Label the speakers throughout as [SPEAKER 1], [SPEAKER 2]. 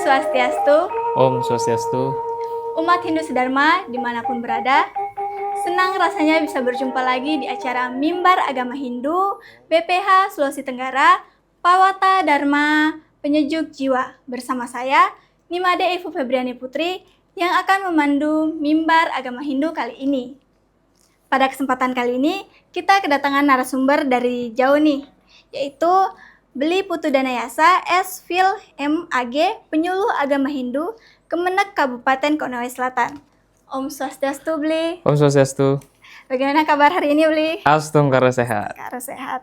[SPEAKER 1] Swastiastu,
[SPEAKER 2] Om Swastiastu.
[SPEAKER 1] umat Hindu Sedharma dimanapun berada. Senang rasanya bisa berjumpa lagi di acara Mimbar Agama Hindu BPH Sulawesi Tenggara, Pawata Dharma Penyejuk Jiwa bersama saya, Nimade Ibu Febriani Putri, yang akan memandu Mimbar Agama Hindu kali ini. Pada kesempatan kali ini, kita kedatangan narasumber dari jauh nih, yaitu Beli Putu Danayasa S.Phil M.Ag, penyuluh agama Hindu, Kemenek Kabupaten Konawe Selatan. Om Swastiastu, Beli.
[SPEAKER 2] Om Swastiastu.
[SPEAKER 1] Bagaimana kabar hari ini, Beli?
[SPEAKER 2] Astungkara sehat.
[SPEAKER 1] Astungkara sehat.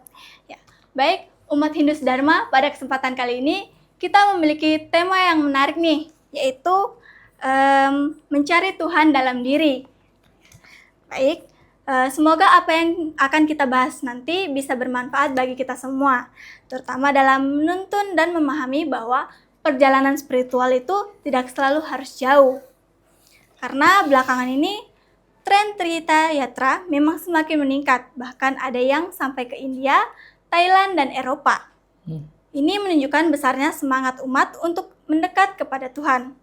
[SPEAKER 1] Ya. Baik, umat Hindu Sedharma, pada kesempatan kali ini kita memiliki tema yang menarik nih, yaitu mencari Tuhan dalam diri. Baik, semoga apa yang akan kita bahas nanti bisa bermanfaat bagi kita semua, terutama dalam menuntun dan memahami bahwa perjalanan spiritual itu tidak selalu harus jauh. Karena belakangan ini, tren Trita Yatra memang semakin meningkat, bahkan ada yang sampai ke India, Thailand, dan Eropa. Ini menunjukkan besarnya semangat umat untuk mendekat kepada Tuhan.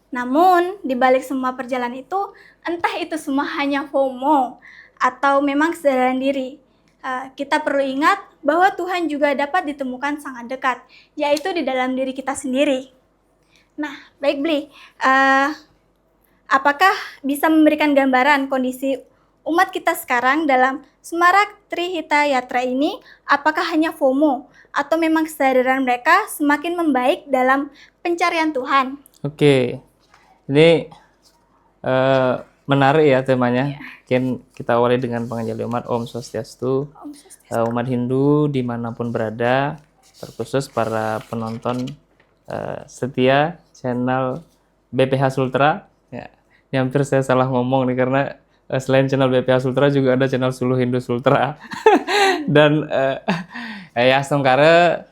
[SPEAKER 1] Namun, di balik semua perjalanan itu, entah itu semua hanya FOMO atau memang kesadaran diri. Kita perlu ingat bahwa Tuhan juga dapat ditemukan sangat dekat, yaitu di dalam diri kita sendiri. Nah, baik Bli, apakah bisa memberikan gambaran kondisi umat kita sekarang dalam Semarak Trihita Yatra ini? Apakah hanya FOMO atau memang kesadaran mereka semakin membaik dalam pencarian Tuhan?
[SPEAKER 2] Oke, ini menarik ya temanya. Mungkin kita awali dengan penganjali umat. Om Swastiastu.
[SPEAKER 1] Om Swastiastu.
[SPEAKER 2] Umat Hindu dimanapun berada, terkhusus para penonton setia channel BPH Sultra. Ya, ini hampir saya salah ngomong nih karena selain channel BPH Sultra juga ada channel Suluh Hindu Sultra. Dan ya Astungkara,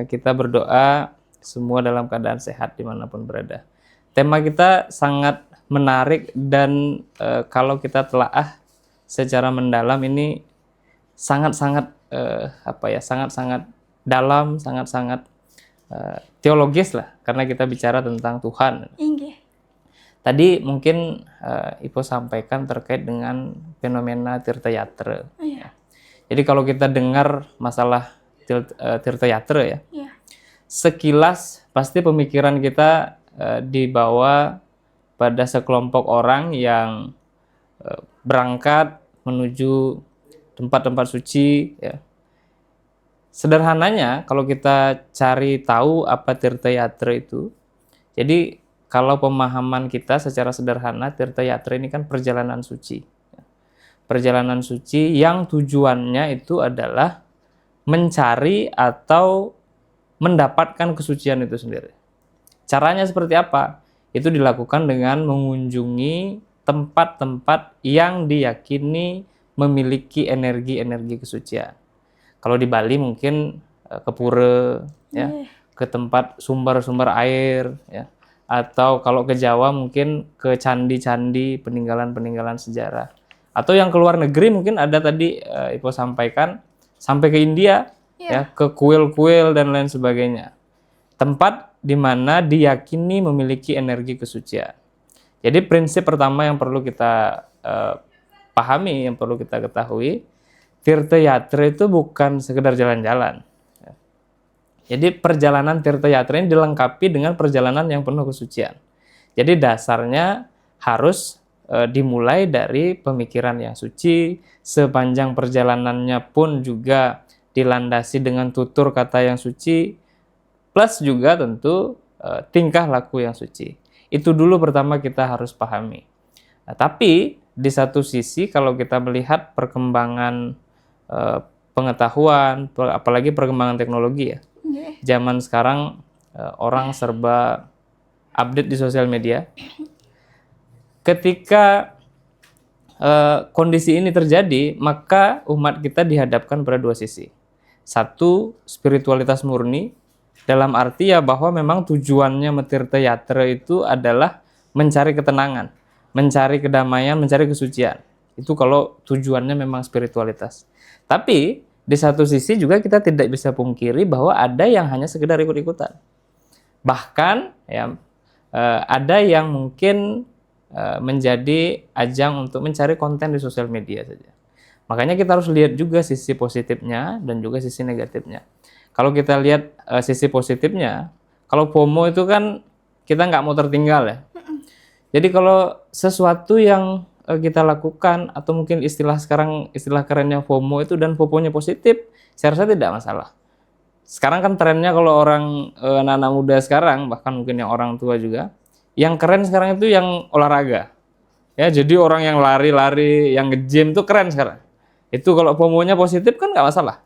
[SPEAKER 2] kita berdoa semua dalam keadaan sehat dimanapun berada. Tema kita sangat menarik dan kalau kita telaah secara mendalam ini sangat-sangat sangat-sangat dalam, sangat-sangat teologis lah, karena kita bicara tentang Tuhan.
[SPEAKER 1] Inggih.
[SPEAKER 2] Tadi mungkin Ipo sampaikan terkait dengan fenomena Tirta Yatra.
[SPEAKER 1] Iya.
[SPEAKER 2] Jadi kalau kita dengar masalah Tirta Yatra ya,
[SPEAKER 1] Iya.
[SPEAKER 2] sekilas pasti pemikiran kita dibawa pada sekelompok orang yang berangkat menuju tempat-tempat suci. Ya. Sederhananya, kalau kita cari tahu apa Tirta Yatra itu, jadi kalau pemahaman kita secara sederhana, Tirta Yatra ini kan perjalanan suci. Perjalanan suci yang tujuannya itu adalah mencari atau mendapatkan kesucian itu sendiri. Caranya seperti apa? Itu dilakukan dengan mengunjungi tempat-tempat yang diyakini memiliki energi-energi kesucian. Kalau di Bali mungkin ke pura, ya, ke tempat sumber-sumber air, ya. Atau kalau ke Jawa mungkin ke candi-candi, peninggalan-peninggalan sejarah. Atau yang ke luar negeri mungkin ada tadi Ipo sampaikan sampai ke India, ya, ke kuil-kuil dan lain sebagainya. Tempat di mana diyakini memiliki energi kesucian. Jadi prinsip pertama yang perlu kita pahami, yang perlu kita ketahui, Tirta Yatra itu bukan sekedar jalan-jalan. Jadi perjalanan Tirta Yatra ini dilengkapi dengan perjalanan yang penuh kesucian. Jadi dasarnya harus dimulai dari pemikiran yang suci, sepanjang perjalanannya pun juga dilandasi dengan tutur kata yang suci, plus juga tentu tingkah laku yang suci. Itu dulu pertama kita harus pahami. Nah, tapi di satu sisi kalau kita melihat perkembangan pengetahuan, apalagi perkembangan teknologi ya. Zaman sekarang orang serba update di sosial media. Ketika kondisi ini terjadi, maka umat kita dihadapkan pada dua sisi. Satu, spiritualitas murni, dalam arti ya bahwa memang tujuannya Tirta Yatra itu adalah mencari ketenangan, mencari kedamaian, mencari kesucian. Itu kalau tujuannya memang spiritualitas. Tapi di satu sisi juga kita tidak bisa pungkiri bahwa ada yang hanya sekedar ikut-ikutan. Bahkan ya ada yang mungkin menjadi ajang untuk mencari konten di sosial media saja. Makanya kita harus lihat juga sisi positifnya dan juga sisi negatifnya. Kalau kita lihat sisi positifnya, kalau FOMO itu kan kita nggak mau tertinggal ya. Jadi kalau sesuatu yang kita lakukan atau mungkin istilah kerennya FOMO itu dan FOMO-nya positif, saya rasa tidak masalah. Sekarang kan trennya kalau orang anak-anak muda sekarang, bahkan mungkin yang orang tua juga, yang keren sekarang itu yang olahraga. Ya, jadi orang yang lari-lari, yang nge-gym itu keren sekarang. Itu kalau FOMO-nya positif kan nggak masalah.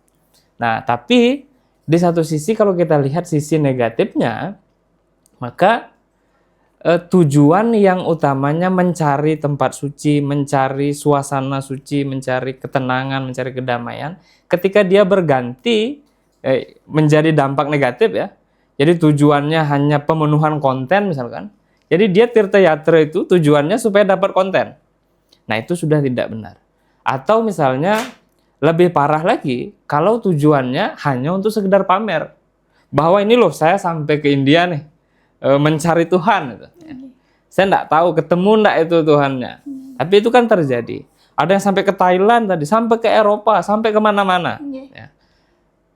[SPEAKER 2] Nah, tapi di satu sisi kalau kita lihat sisi negatifnya, maka tujuan yang utamanya mencari tempat suci, mencari suasana suci, mencari ketenangan, mencari kedamaian, ketika dia berganti menjadi dampak negatif ya. Jadi tujuannya hanya pemenuhan konten misalkan. Jadi dia Tirta Yatra itu tujuannya supaya dapat konten. Nah, itu sudah tidak benar. Atau misalnya lebih parah lagi, kalau tujuannya hanya untuk sekedar pamer. Bahwa ini loh saya sampai ke India nih, mencari Tuhan. Gitu. Saya enggak tahu ketemu enggak itu Tuhannya. Tapi itu kan terjadi. Ada yang sampai ke Thailand tadi, sampai ke Eropa, sampai kemana-mana. Ya.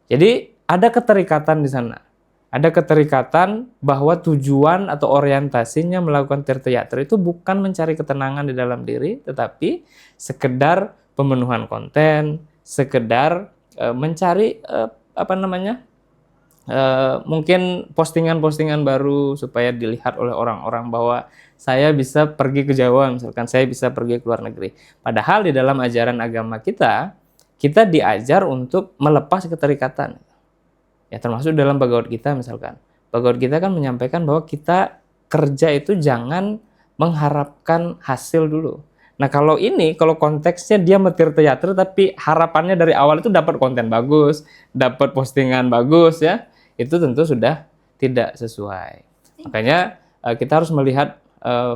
[SPEAKER 2] Jadi ada keterikatan di sana. Ada keterikatan bahwa tujuan atau orientasinya melakukan Tirta Yatra itu bukan mencari ketenangan di dalam diri, tetapi sekedar pemenuhan konten, sekedar mencari mungkin postingan-postingan baru supaya dilihat oleh orang-orang bahwa saya bisa pergi ke Jawa, misalkan saya bisa pergi ke luar negeri. Padahal di dalam ajaran agama kita diajar untuk melepas keterikatan. Ya, termasuk dalam Bhagavad Gita misalkan. Bhagavad Gita kan menyampaikan bahwa kita kerja itu jangan mengharapkan hasil dulu. Nah, kalau konteksnya dia Tirta Yatra tapi harapannya dari awal itu dapat konten bagus, dapat postingan bagus ya, itu tentu sudah tidak sesuai. Makanya kita harus melihat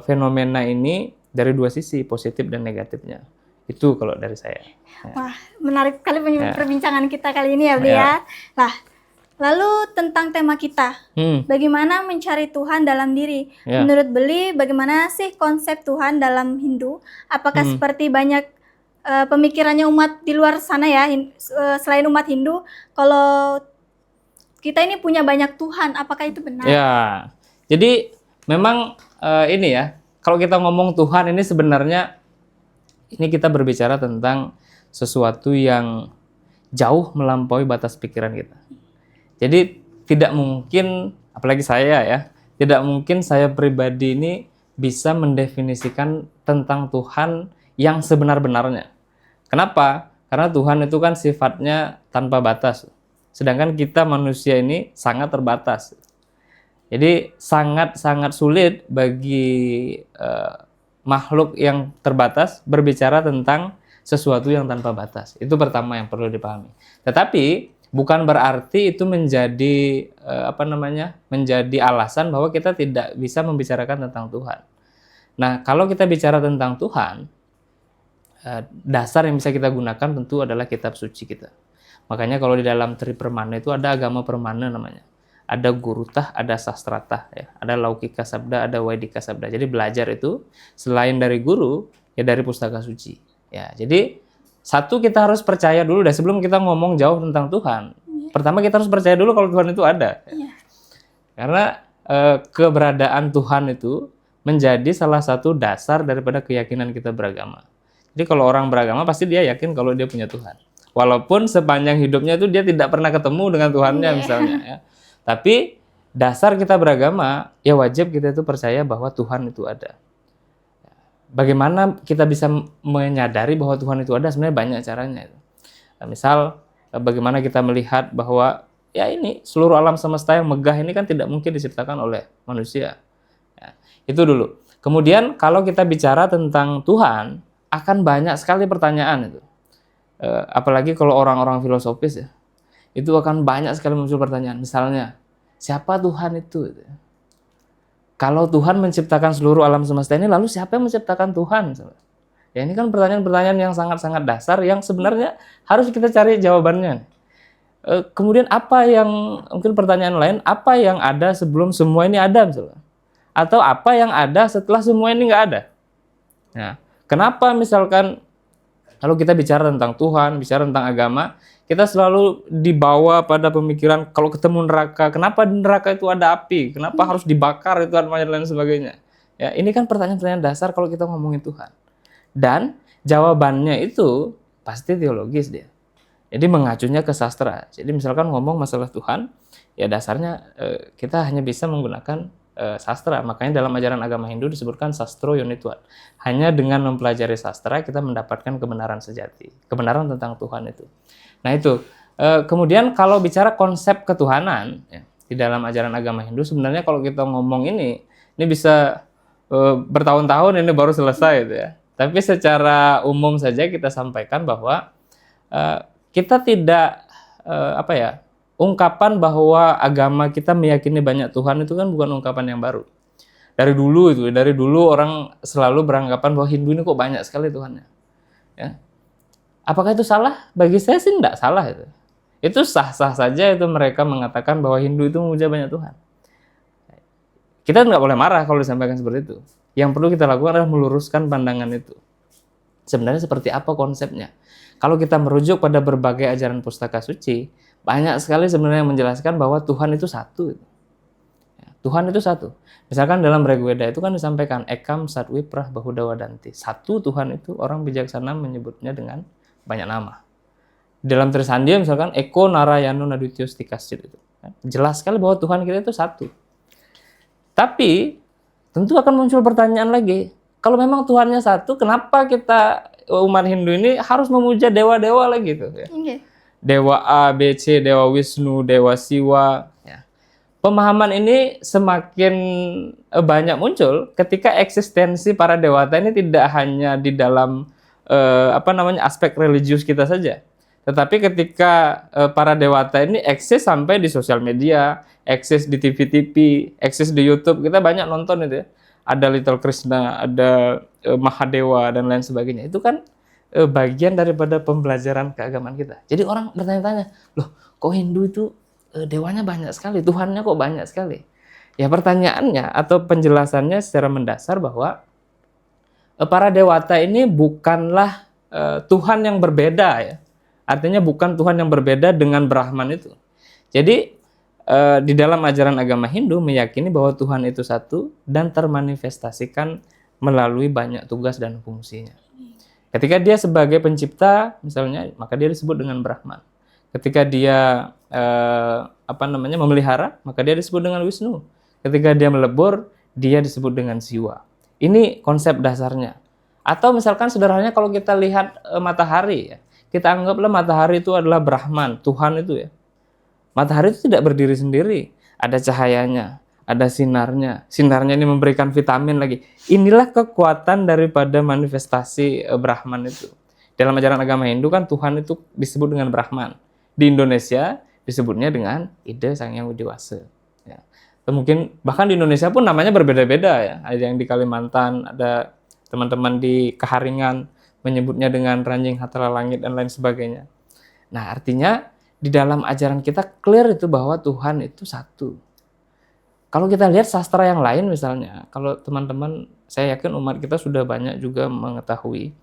[SPEAKER 2] fenomena ini dari dua sisi, positif dan negatifnya. Itu kalau dari saya.
[SPEAKER 1] Wah, menarik sekali perbincangan kita kali ini ya, Bli ya. Nah, lalu tentang tema kita, bagaimana mencari Tuhan dalam diri. Menurut Bli, bagaimana sih konsep Tuhan dalam Hindu? Apakah seperti banyak pemikirannya umat di luar sana ya, selain umat Hindu, kalau kita ini punya banyak Tuhan, apakah itu benar?
[SPEAKER 2] Ya, jadi memang ini ya, kalau kita ngomong Tuhan ini sebenarnya, ini kita berbicara tentang sesuatu yang jauh melampaui batas pikiran kita. Jadi tidak mungkin, apalagi saya ya, tidak mungkin saya pribadi ini bisa mendefinisikan tentang Tuhan yang sebenar-benarnya. Kenapa? Karena Tuhan itu kan sifatnya tanpa batas. Sedangkan kita manusia ini sangat terbatas. Jadi sangat-sangat sulit bagi makhluk yang terbatas berbicara tentang sesuatu yang tanpa batas. Itu pertama yang perlu dipahami. Tetapi bukan berarti itu menjadi menjadi alasan bahwa kita tidak bisa membicarakan tentang Tuhan. Nah, kalau kita bicara tentang Tuhan, dasar yang bisa kita gunakan tentu adalah kitab suci kita. Makanya kalau di dalam Tripermana itu ada agama permana namanya. Ada gurutah, ada sastratah, ya. Ada laukika sabda, ada vaidika sabda. Jadi belajar itu selain dari guru, ya dari pustaka suci. Ya, jadi satu kita harus percaya dulu dah sebelum kita ngomong jauh tentang Tuhan. Pertama kita harus percaya dulu kalau Tuhan itu ada. Karena keberadaan Tuhan itu menjadi salah satu dasar daripada keyakinan kita beragama. Jadi kalau orang beragama pasti dia yakin kalau dia punya Tuhan. Walaupun sepanjang hidupnya itu dia tidak pernah ketemu dengan Tuhannya misalnya. Ya. Tapi dasar kita beragama, ya wajib kita itu percaya bahwa Tuhan itu ada. Bagaimana kita bisa menyadari bahwa Tuhan itu ada? Sebenarnya banyak caranya. Misal, bagaimana kita melihat bahwa ya ini seluruh alam semesta yang megah ini kan tidak mungkin diciptakan oleh manusia. Ya, itu dulu. Kemudian kalau kita bicara tentang Tuhan, akan banyak sekali pertanyaan itu. Apalagi kalau orang-orang filosofis ya, itu akan banyak sekali muncul pertanyaan. Misalnya, siapa Tuhan itu? Kalau Tuhan menciptakan seluruh alam semesta ini, lalu siapa yang menciptakan Tuhan? Ya ini kan pertanyaan-pertanyaan yang sangat-sangat dasar yang sebenarnya harus kita cari jawabannya. Kemudian apa yang, mungkin pertanyaan lain, apa yang ada sebelum semua ini ada misalnya? Atau apa yang ada setelah semua ini nggak ada? Nah, kenapa misalkan kalau kita bicara tentang Tuhan, bicara tentang agama, kita selalu dibawa pada pemikiran kalau ketemu neraka, kenapa di neraka itu ada api? Kenapa harus dibakar itu dan lain sebagainya? Ya, ini kan pertanyaan-pertanyaan dasar kalau kita ngomongin Tuhan. Dan jawabannya itu pasti teologis dia. Jadi mengacunya ke sastra. Jadi misalkan ngomong masalah Tuhan, ya dasarnya kita hanya bisa menggunakan sastra. Makanya dalam ajaran agama Hindu disebutkan sastro yonituan. Hanya dengan mempelajari sastra kita mendapatkan kebenaran sejati, kebenaran tentang Tuhan itu. Nah itu. Kemudian kalau bicara konsep ketuhanan ya, di dalam ajaran agama Hindu, sebenarnya kalau kita ngomong ini bisa bertahun-tahun ini baru selesai gitu ya. Tapi secara umum saja kita sampaikan bahwa kita tidak ungkapan bahwa agama kita meyakini banyak Tuhan itu kan bukan ungkapan yang baru. Dari dulu orang selalu beranggapan bahwa Hindu ini kok banyak sekali Tuhannya. Ya. Apakah itu salah? Bagi saya sih tidak salah itu. Itu sah-sah saja itu mereka mengatakan bahwa Hindu itu memuja banyak Tuhan. Kita nggak boleh marah kalau disampaikan seperti itu. Yang perlu kita lakukan adalah meluruskan pandangan itu. Sebenarnya seperti apa konsepnya? Kalau kita merujuk pada berbagai ajaran pustaka suci, banyak sekali sebenarnya yang menjelaskan bahwa Tuhan itu satu. Tuhan itu satu. Misalkan dalam Rigveda itu kan disampaikan Ekam Satwiprah Bahudawadanti. Satu Tuhan itu orang bijaksana menyebutnya dengan banyak nama. Dalam Trisandya misalkan Eko Narayano Nadwityo Stikasjit itu. Jelas sekali bahwa Tuhan kita itu satu. Tapi tentu akan muncul pertanyaan lagi. Kalau memang Tuhannya satu, kenapa kita umat Hindu ini harus memuja dewa-dewa lagi tuh ya?
[SPEAKER 1] Okay.
[SPEAKER 2] Dewa A, B, C, Dewa Wisnu, Dewa Siwa. Ya. Pemahaman ini semakin banyak muncul ketika eksistensi para dewata ini tidak hanya di dalam aspek religius kita saja. Tetapi ketika para dewata ini eksis sampai di sosial media, eksis di TV-TV, eksis di YouTube, kita banyak nonton itu ya. Ada Little Krishna, ada Mahadewa, dan lain sebagainya. Itu kan bagian daripada pembelajaran keagamaan kita. Jadi orang bertanya-tanya, loh kok Hindu itu dewanya banyak sekali, Tuhannya kok banyak sekali? Ya pertanyaannya atau penjelasannya secara mendasar bahwa para dewata ini bukanlah Tuhan yang berbeda ya. Artinya bukan Tuhan yang berbeda dengan Brahman itu. Jadi di dalam ajaran agama Hindu meyakini bahwa Tuhan itu satu dan termanifestasikan melalui banyak tugas dan fungsinya. Ketika dia sebagai pencipta misalnya, maka dia disebut dengan Brahman. Ketika dia memelihara, maka dia disebut dengan Wisnu. Ketika dia melebur, dia disebut dengan Siwa. Ini konsep dasarnya. Atau misalkan sederhananya kalau kita lihat matahari ya, kita anggaplah matahari itu adalah Brahman, Tuhan itu ya. Matahari itu tidak berdiri sendiri, ada cahayanya, ada sinarnya. Sinarnya ini memberikan vitamin lagi. Inilah kekuatan daripada manifestasi Brahman itu. Dalam ajaran agama Hindu kan Tuhan itu disebut dengan Brahman. Di Indonesia disebutnya dengan Ida Sang Hyang Widiwasa. Ya. Mungkin bahkan di Indonesia pun namanya berbeda-beda ya. Ada yang di Kalimantan, ada teman-teman di Keharingan menyebutnya dengan Ranjing Hatara Langit dan lain sebagainya. Nah artinya di dalam ajaran kita clear itu bahwa Tuhan itu satu. Kalau kita lihat sastra yang lain misalnya, kalau teman-teman, saya yakin umat kita sudah banyak juga mengetahui.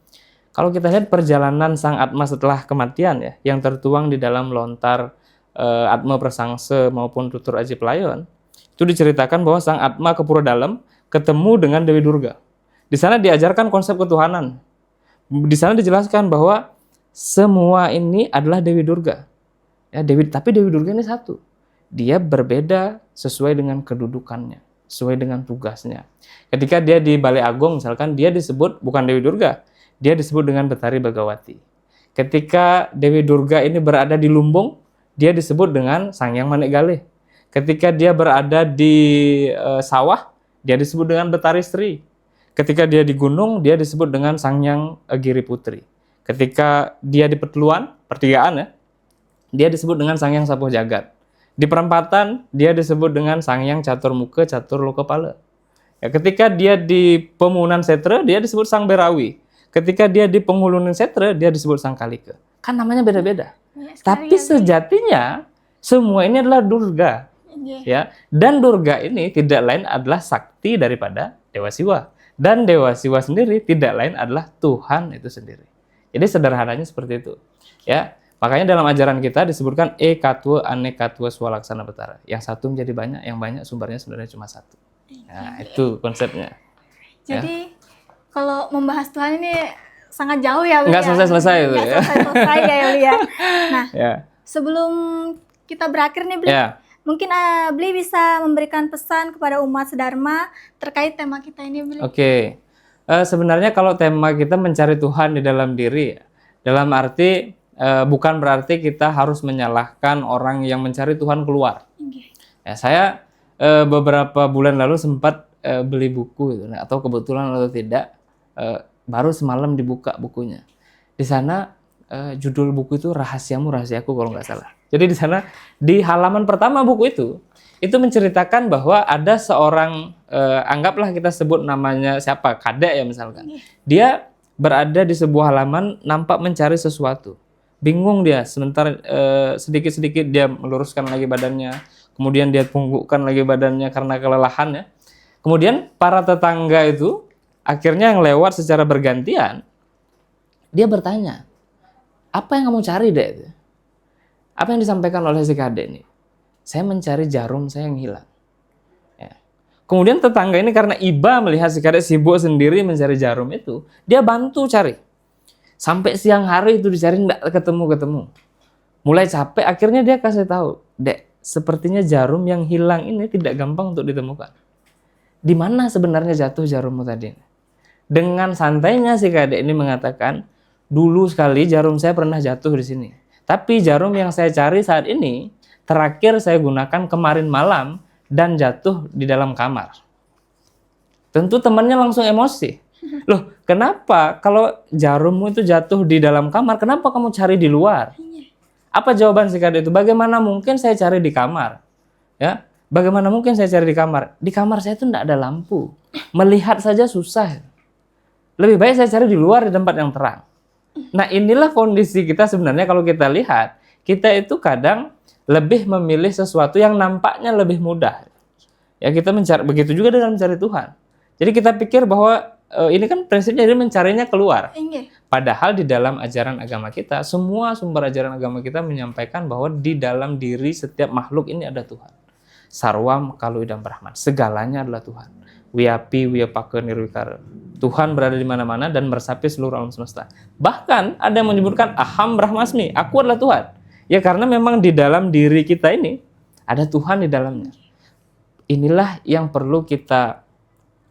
[SPEAKER 2] Kalau kita lihat perjalanan Sang Atma setelah kematian ya, yang tertuang di dalam lontar Atma Prasangsa maupun Tutur Aji Pelayon, itu diceritakan bahwa Sang Atma ke Puradalem ketemu dengan Dewi Durga. Di sana diajarkan konsep ketuhanan. Di sana dijelaskan bahwa semua ini adalah Dewi Durga. Ya, tapi Dewi Durga ini satu. Dia berbeda sesuai dengan kedudukannya, sesuai dengan tugasnya. Ketika dia di Balai Agung misalkan, dia disebut bukan Dewi Durga, dia disebut dengan Betari Bagawati. Ketika Dewi Durga ini berada di Lumbung, dia disebut dengan Sang Hyang Manik Galih. Ketika dia berada di sawah, dia disebut dengan Betari Sri. Ketika dia di gunung, dia disebut dengan Sang Hyang Giri Putri. Ketika dia di Peteluan, pertigaan ya, dia disebut dengan Sang Hyang Sapuh Jagat. Di perempatan, dia disebut dengan Sang Hyang Catur Muka Catur Lokapala. Ya, ketika dia di Pemunan Setra, dia disebut Sang Berawi. Ketika dia di Penghulunan Setra, dia disebut Sang Kalika. Kan namanya beda-beda.
[SPEAKER 1] Banyak sekali
[SPEAKER 2] Tapi
[SPEAKER 1] ya, Bli.
[SPEAKER 2] sejatinya semua ini adalah Durga.
[SPEAKER 1] Iya.
[SPEAKER 2] Ya, dan Durga ini tidak lain adalah sakti daripada Dewa Siwa. Dan Dewa Siwa sendiri tidak lain adalah Tuhan itu sendiri. Jadi sederhananya seperti itu. Ya, makanya dalam ajaran kita disebutkan ekatwa anekatwa swalaksana betara. Yang satu menjadi banyak, yang banyak sumbernya sebenarnya cuma satu. Nah, itu konsepnya.
[SPEAKER 1] Jadi kalau membahas Tuhan ini sangat jauh ya, Bli.
[SPEAKER 2] Nggak selesai-selesai itu
[SPEAKER 1] Nggak
[SPEAKER 2] ya.
[SPEAKER 1] selesai-selesai ya, Bli ya. Nah,
[SPEAKER 2] Ya.
[SPEAKER 1] sebelum kita berakhir nih, Bli,
[SPEAKER 2] Ya.
[SPEAKER 1] mungkin Bli bisa memberikan pesan kepada umat sedharma terkait tema kita ini, Bli.
[SPEAKER 2] Oke. Sebenarnya kalau tema kita mencari Tuhan di dalam diri, dalam arti bukan berarti kita harus menyalahkan orang yang mencari Tuhan keluar.
[SPEAKER 1] Iya.
[SPEAKER 2] Ya, saya beberapa bulan lalu sempat beli buku gitu, atau kebetulan atau tidak, baru semalam dibuka bukunya. Di sana judul buku itu Rahasiamu Rahasiaku kalau nggak salah. Jadi di sana di halaman pertama buku itu menceritakan bahwa ada seorang anggaplah kita sebut namanya siapa, Kadek ya misalkan. Dia berada di sebuah halaman nampak mencari sesuatu. Bingung dia, sebentar sedikit-sedikit dia meluruskan lagi badannya, kemudian dia tunggukkan lagi badannya karena kelelahan ya. Kemudian para tetangga itu akhirnya yang lewat secara bergantian, dia bertanya, apa yang kamu cari, Dek? Apa yang disampaikan oleh si Kadek ini? Saya mencari jarum saya yang hilang. Ya. Kemudian tetangga ini karena iba melihat si Kadek sibuk sendiri mencari jarum itu, dia bantu cari. Sampai siang hari itu dicari nggak ketemu-ketemu. Mulai capek, akhirnya dia kasih tahu, Dek, sepertinya jarum yang hilang ini tidak gampang untuk ditemukan. Di mana sebenarnya jatuh jarummu tadi? Dengan santainya si Kadek ini mengatakan, dulu sekali jarum saya pernah jatuh di sini. Tapi jarum yang saya cari saat ini, terakhir saya gunakan kemarin malam dan jatuh di dalam kamar. Tentu temannya langsung emosi. Loh, kenapa kalau jarummu itu jatuh di dalam kamar, kenapa kamu cari di luar? Apa jawaban si Kadek itu? Bagaimana mungkin saya cari di kamar? Ya, bagaimana mungkin saya cari di kamar? Di kamar saya itu tidak ada lampu. Melihat saja susah. Lebih baik saya cari di luar di tempat yang terang. Nah, inilah kondisi kita sebenarnya kalau kita lihat, kita itu kadang lebih memilih sesuatu yang nampaknya lebih mudah. Ya, kita mencari, begitu juga dengan mencari Tuhan. Jadi kita pikir bahwa ini kan prinsipnya dia mencarinya keluar.
[SPEAKER 1] Iya.
[SPEAKER 2] Padahal di dalam ajaran agama kita, semua sumber ajaran agama kita menyampaikan bahwa di dalam diri setiap makhluk ini ada Tuhan. Sarwam kalu idam brahman, segalanya adalah Tuhan. Wiapi wiapake nirwikara. Tuhan berada di mana-mana dan meresapi seluruh alam semesta. Bahkan ada yang menyebutkan aham brahmasmi, aku adalah Tuhan. Ya karena memang di dalam diri kita ini ada Tuhan di dalamnya. Inilah yang perlu kita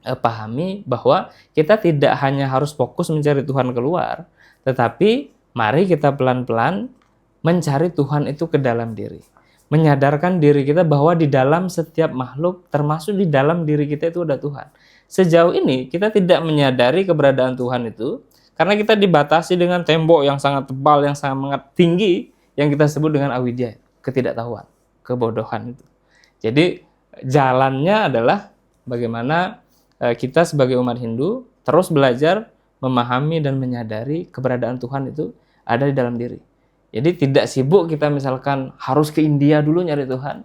[SPEAKER 2] pahami, bahwa kita tidak hanya harus fokus mencari Tuhan keluar, tetapi mari kita pelan-pelan mencari Tuhan itu ke dalam diri. Menyadarkan diri kita bahwa di dalam setiap makhluk, termasuk di dalam diri kita itu ada Tuhan. Sejauh ini kita tidak menyadari keberadaan Tuhan itu karena kita dibatasi dengan tembok yang sangat tebal, yang sangat tinggi, yang kita sebut dengan avidya, ketidaktahuan, kebodohan itu. Jadi jalannya adalah bagaimana kita sebagai umat Hindu terus belajar memahami dan menyadari keberadaan Tuhan itu ada di dalam diri. Jadi tidak sibuk kita misalkan harus ke India dulu nyari Tuhan.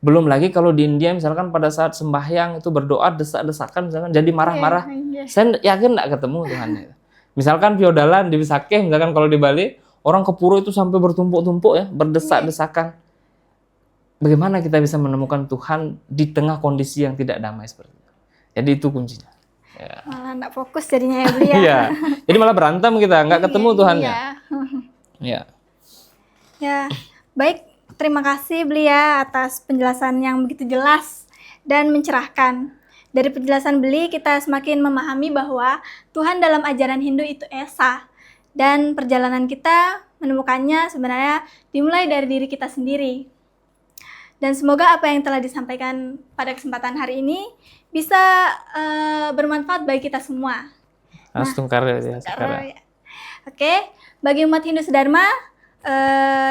[SPEAKER 2] Belum lagi kalau di India misalkan pada saat sembahyang itu berdoa desak-desakan misalkan jadi marah-marah. Saya yakin nggak ketemu Tuhannya. Misalkan Piodalan di Bisakeh, misalkan kalau di Bali orang ke pura itu sampai bertumpuk-tumpuk ya, berdesak-desakan. Bagaimana kita bisa menemukan Tuhan di tengah kondisi yang tidak damai seperti itu? Jadi itu kuncinya. Ya.
[SPEAKER 1] Malah nggak fokus jadinya ya, Bli ya.
[SPEAKER 2] Iya. Jadi malah berantem kita, nggak ketemu Tuhannya.
[SPEAKER 1] Iya.
[SPEAKER 2] Ya.
[SPEAKER 1] Ya, baik. Terima kasih Bli ya atas penjelasan yang begitu jelas dan mencerahkan. Dari penjelasan Bli kita semakin memahami bahwa Tuhan dalam ajaran Hindu itu esa. Dan perjalanan kita menemukannya sebenarnya dimulai dari diri kita sendiri. Dan semoga apa yang telah disampaikan pada kesempatan hari ini bisa bermanfaat bagi kita semua. Oke, bagi umat Hindu Sedharma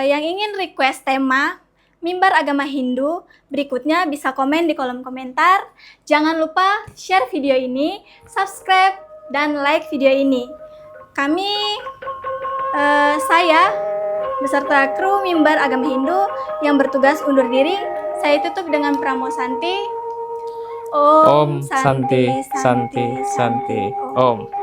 [SPEAKER 1] yang ingin request tema mimbar agama Hindu berikutnya bisa komen di kolom komentar. Jangan lupa share video ini, subscribe, dan like video ini. Saya beserta kru mimbar agama Hindu yang bertugas undur diri, saya tutup dengan Pramo Santi.
[SPEAKER 2] Om Santi Santi Santi Om.